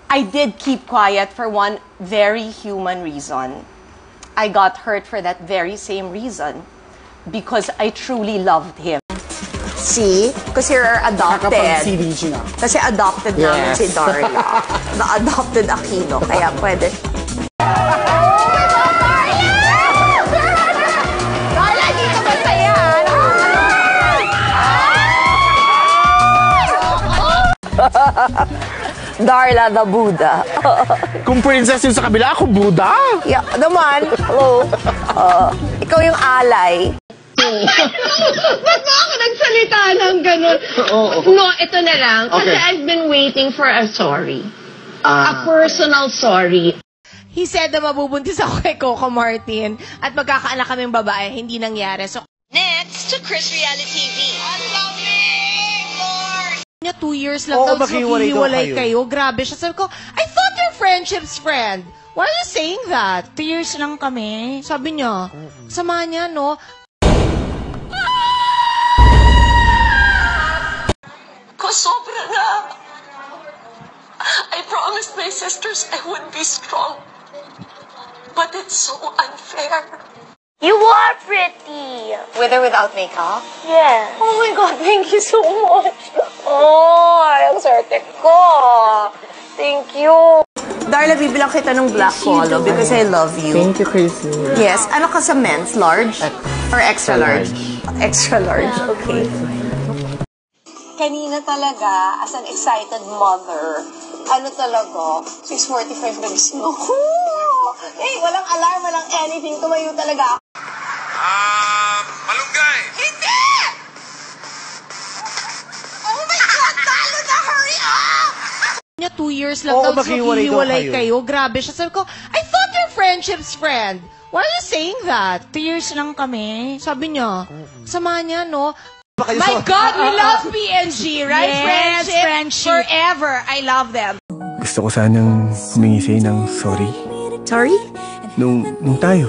I did keep quiet for one very human reason. I got hurt for that very same reason. Because I truly loved him. See? Because you're adopted. Nakakapag-CDG nga. Kasi adopted namin si Darla. Na-adopted Aquino. Kaya pwede. Darla, dito ba saya? Darla the Buddha. Kung princess yung sa kabila, ako Buddha. Yeah, naman. Hello. Ikaw yung alay. Ba't ba ako nagsalita ng ganun? No, ito na lang. Kasi I've been waiting for a sorry. A personal sorry. He said na mabubuntis ako kay Coco Martin at magkakaanak kaming babae. Hindi nangyari. So, Next to Chris Reality TV. Ang lamig, Lord! niya 2 years lang daw hiwalay kayo. Grabe siya. Sabi ko, I thought your friendship's friend. Why are you saying that? 2 years lang kami. Sabi niya, sama niya, no? Ko sobra na. I promised my sisters I would be strong. But it's so unfair. You are pretty. With or without makeup? Yes. Oh my God, thank you so much. Oh, ang swerte ko. Thank you. Darla, bibilang kita ng black polo because I love you. Thank you, Crazy. Yes. Ano ka sa men's? Large? Or extra large? Extra large, okay. Kanina talaga, as an excited mother, ano talaga, 6:45 nagising ako. Eh, walang alarm, walang anything. Tumayo talaga ako. Malunggay! Hindi! Oh my God, talo na! Hurry up! Niya 2 years lang daw hiwalay kayo. Grabe siya. Sabi ko, I thought your friendship's friend. Why are you saying that? 2 years lang kami. Sabi niya, sama niya, no? My God, we love PNG, right? Yes, friendship. Forever. I love them. Gusto ko sanang humingi sa'yo ng sorry. Sorry? Nung tayo.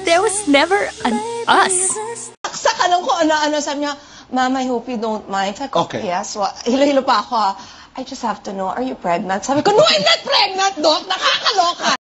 There was never an us. Sa kanong ko ano-ano, sabi niya, Mama, I hope you don't mind. Sabi ko, Okay. yes. Hilo-hilo pa ako. I just have to know, are you pregnant? Sabi ko, no, I'm not pregnant, Doc. Nakakaloka.